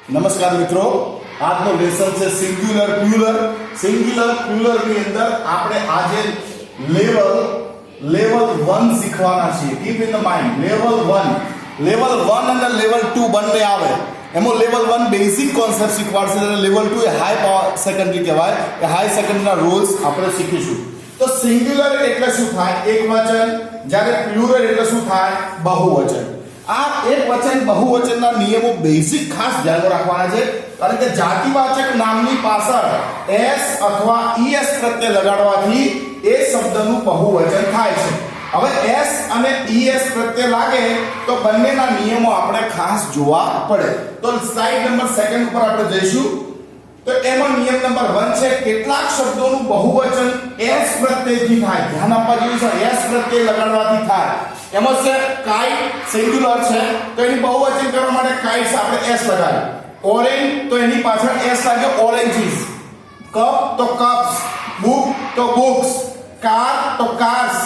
નમસ્કાર મિત્રો, આજનો લેસન છે સિંગ્યુલર પ્લુરલ. સિંગ્યુલર પ્લુરલ ની અંદર આપણે આજે લેવલ 1 શીખવાના છીએ. Keep in the mind, level 1 અને લેવલ 2 બંને આવે. એમાં લેવલ 1 બેઝિક કોન્સેપ્ટ શીખવાડશે અને લેવલ 2 એ હાઈ પાવર સેકન્ડરી કહેવાય. એ હાઈ સેકન્ડરીના રૂલ્સ આપણે શીખીશું. તો સિંગ્યુલર એટલે શું થાય? એકવચન. જ્યારે પ્લુરલ એટલે શું થાય? બહુવચન. આ એક વચન બહુવચનના નિયમો બેઝિક ખાસ ધ્યાનમાં રાખવાના છે, કારણ કે જાતિવાચક નામની પાછળ s અથવા es પ્રત્યય લગાડવાથી એ શબ્દનું બહુવચન થાય છે. હવે s અને es પ્રત્યય લાગે તો બંનેના નિયમો આપણે ખાસ જોવા પડે. તો સ્લાઇડ નંબર 2 ઉપર આપણે જઈશું. તો એમાં નિયમ નંબર 1 છે કેટલાક શબ્દોનું બહુવચન s પ્રત્યયથી થાય. ધ્યાન આપવા જેવું છે, s પ્રત્યય લગાડવાથી થાય. એમાં છે કાઇટ, સિંગ્યુલર છે તો એની બહુવચન કરવા માટે કાઇટ્સ આપણે s લગાડીએ. ઓરેન્જ તો એની પાછળ s લાગે, ઓરેન્જીસ. કપ તો કપ્સ, બુક તો બુક્સ, કાર તો કાર્સ,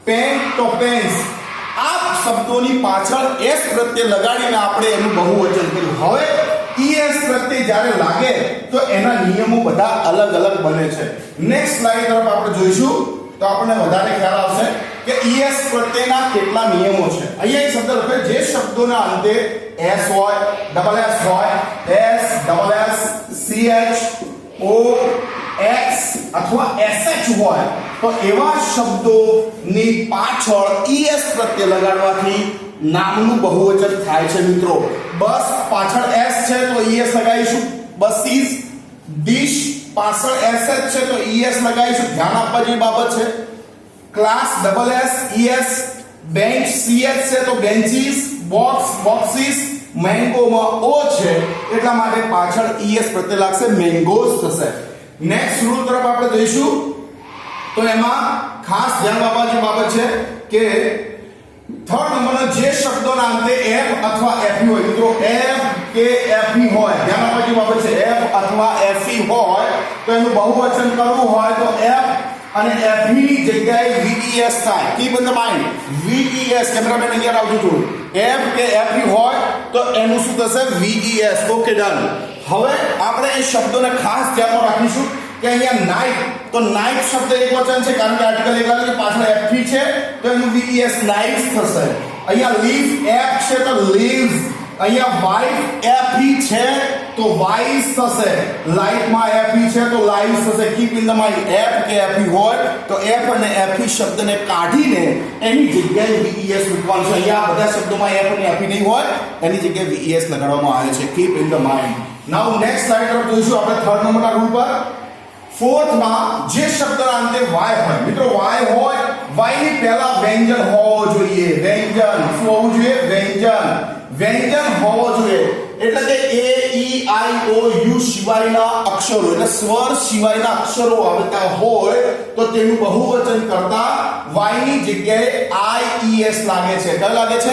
પેન તો પેન્સ. આ શબ્દોની પાછળ s પ્રત્યય લગાડીને આપણે એનું બહુવચન કર્યું. હવે es પ્રત્યય જ્યારે લાગે તો એના નિયમો બધા અલગ અલગ બને છે. નેક્સ્ટ સ્લાઇડ તરફ આપણે જોઈશું તો આપણને વધારે ખ્યાલ આવશે કે es પ્રત્યયના કેટલા નિયમો છે. અહીંયા એક શબ્દ લખે જે શબ્દોના અંતે s હોય, ડબલ s હોય, s double s ch o x અથવા sh હોય તો એવા શબ્દોની પાછળ es પ્રત્યય લગાડવાથી નામનું બહુવચન થાય છે મિત્રો. બસ પાછળ s છે તો es લગાવીશું, બસીસ. ડીશ પાછળ sh છે તો es લગાવીશું. ધ્યાન આપવા જેવી બાબત છે. Class double s es, bench ch છે તો બેન્ચીસ, બોક્સ બોક્સીસ. મેંગો માં o છે એટલા માટે પાછળ es પ્રત્યય લાગશે, મેંગોસ થશે. નેક્સ્ટ રૂલ તરફ આપણે જઈશું તો એમાં ખાસ ધ્યાન આપવા જેવી બાબત છે કે થર્ડ નંબરનો જે શબ્દોના અંતે f અથવા fe હોય, મિત્રો f કે fe હોય, ધ્યાન આપવા જેવી બાબત છે. f અથવા fe હોય તો એનું બહુવચન કરવું હોય તો f અને fe ની જગ્યાએ ves થાય. Keep in the mind, ves. Cameraman અહીંયા આવજો થોડું. f કે fe હોય તો એનું શું થશે? ves. Okay, done. હવે આપણે એ શબ્દોને ખાસ ધ્યાનમાં રાખીશું કે અહીંયા નાઇટ તો નાઇટ શબ્દ એકવચન છે કારણ કે આર્ટિકલ એક લાગે પાછળ fe છે તો એનું ves નાઇટ્સ થશે. અહીંયા લીફ f છે તો લીવ્સ. અહીંયા વાઇફ fe છે તો વાઇસ થશે. લાઇટ માં fe છે તો લાઇવ્સ થશે. Keep in the mind, f કે fe હોય તો f અને fe શબ્દને કાઢીને એની જગ્યાએ ves મૂકવાનું છે. અહીંયા બધા શબ્દોમાં f અને fe નહીં હોય, એની જગ્યાએ ves લગાડવામાં આવે છે. Keep in the mind. Now next slide પર જોઈશું આપણે થર્ડ નંબરના રૂલ પર. ફોર્થ માં જે શબ્દના અંતે y હોય, મિત્રો y હોય, y ની પહેલા વ્યંજન હોવો જોઈએ. વ્યંજન શું હોવું જોઈએ? વ્યંજન હોવો જોઈએ. એટલે કે a e i o u સિવાયના અક્ષરો, એટલે સ્વર સિવાયના અક્ષરો આવતા હોય તો તેનું બહુવચન કરતા y ની જગ્યાએ i e s લાગે છે. કયું લાગે છે?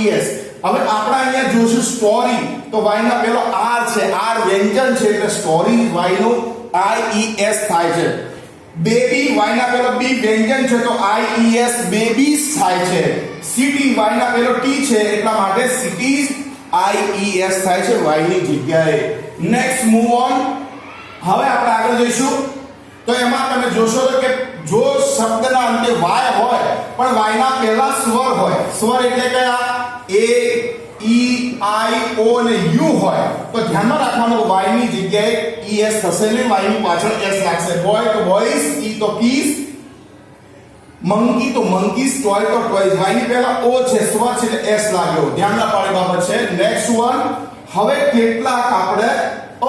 i e s. હવે આપણે અહીંયા જોશું સ્ટોરી તો y ના પેલો r છે, r વ્યંજન છે એટલે સ્ટોરી y નો i e s થાય છે. બેબી y ના પેલો b વ્યંજન છે તો i e s બેબીઝ થાય છે. સિટી y ના પેલો t છે એટલા માટે સિટીઝ i e s થાય છે y ની જગ્યાએ. Next move on. હવે આપણે આગળ જઈશું તો એમાં તમે જોશો કે જો શબ્દના અંતે y હોય પણ y ના પહેલા સ્વર હોય, સ્વર એટલે કે આ a e i o અને u હોય તો ધ્યાનમાં રાખવાનું y ની જગ્યાએ es થશે ને y ની પાછળ s લાગશે. બોય તો બોયઝ, e તો કીઝ, મંકી તો મંકીઝ, ટોય તો ટોયઝ. y ની પહેલા o છે, સ્વર છે એટલે s લાગ્યો. ધ્યાન રાખવાની બાબત છે. Next one. હવે કેટલાક આપણે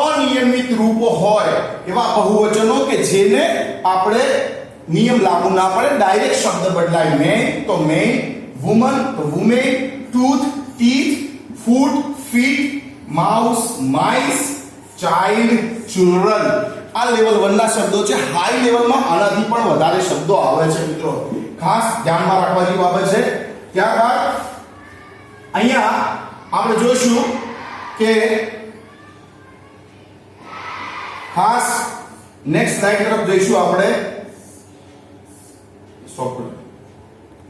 અનિયમિત રૂપો હોય એવા બહુવચનો કે જેને આપણે નિયમ લાગુ ના પડે, ડાયરેક્ટ શબ્દ બદલાય. મેન તો મેન, વુમન તો women, tooth teeth, foot feet, mouse mice, child children. આ લેવલ 1 ના શબ્દો છે. હાઈ લેવલમાં આનાથી પણ વધારે શબ્દો આવે છે મિત્રો, ખાસ ધ્યાનમાં રાખવા જેવી બાબત છે. ત્યારબાદ અહીંયા આપણે જોઈશું કે ખાસ નેક્સ્ટ સ્લાઇડ તરફ જઈશું આપણે.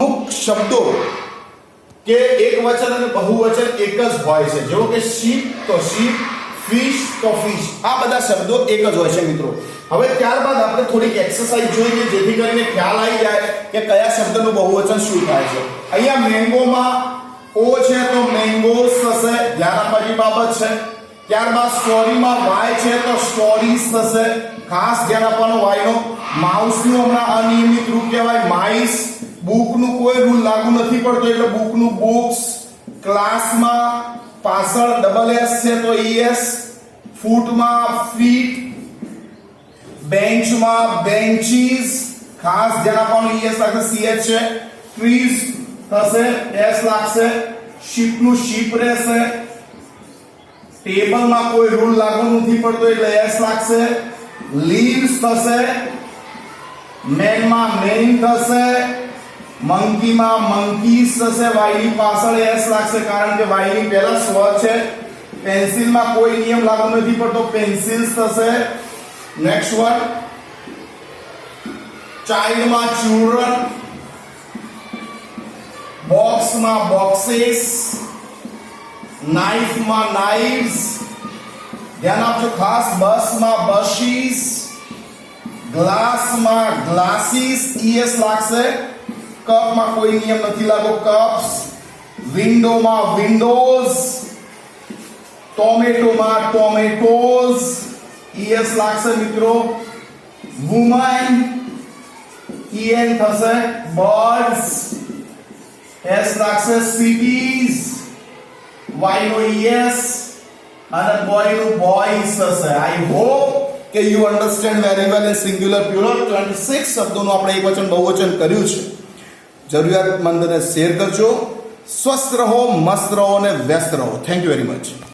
અમુક શબ્દો કે એક વચન અને બહુવચન એક જ હોય છે. જેવો કે શીપ તો શીપ, ફિશ તો ફિશ, આ બધા શબ્દો એક જ હોય છે મિત્રો. હવે ત્યારબાદ આપણે થોડીક એક્સરસાઇઝ જોઈએ જેથી કરીને ખ્યાલ આવી જાય કે કયા શબ્દનું બહુવચન શું થાય છે. અહીંયા મેંગોમાં ઓ છે તો મેંગોસ થશે, ધ્યાન આપવાની બાબત છે. ત્યારબાદ સ્ટોરીમાં વાય છે તો સ્ટોરીઝ થશે, ખાસ ધ્યાન આપવાનું વાયનો. માઉસનું હમણાં અનિયમિત રૂપ કહેવાય માઇસ. બુકનું કોઈ રૂલ લાગુ નથી પડતો એટલે બુકનું બુક્સ. ક્લાસમાં પાછળ ડબલ એસ છે તો ઈએસ. ફૂટમાં ફીટ. બેન્ચમાં બેન્ચીસ, ખાસ ધ્યાન આપવાનું ઈએસ લાગશે, સીએચ છે. ટ્રીઝ થશે, એસ લાગશે. શીપનું શીપ રહેશે. ટેબલમાં કોઈ રૂલ લાગુ નથી પડતો એટલે એસ લાગશે. લીવ્સ થશે. મેનમાં મેન થશે. મંકીમાં મંકીસ થશે, વાયની પાછળ એસ લાગશે કારણ કે વાયની પહેલા સ્વ છે. પેન્સિલમાં કોઈ નિયમ લાગુ નથી પડતો, પેન્સિલ્સ થશે. નેક્સ્ટ વર્ડ ચાઇલ્ડમાં ચિલ્ડ્રન. બોક્સમાં બોક્सेस. નાઇફમાં નાઇવ્સ. ધ્યાન આપજો ખાસ. બસમાં બસીસ. ગ્લાસમાં ગ્લાસીસ, ઈએસ લાગશે. કપમાં કોઈ નિયમ નથી લાગો, કપ્સ. વિન્ડોમાં વિન્ડોઝ. ટોમેટોમાં ટોમેટોઝ, ઈએસ લાગશે મિત્રો. વુમન, ઈએન થશે. બર્ડ્સ, એસ લાગશે. સિટીઝ, વાય નો ઈએસ. અને બોય નું બોયઝ થશે. આઈ હોપ કે you understand very well in singular plural. 26 શબ્દોનું આપણે એકવચન બહુવચન કર્યું છે. જરૂરિયાતમંદને શેર કરજો. સ્વસ્થ રહો, મસ્ત રહો અને વ્યસ્ત રહો. Thank you very much.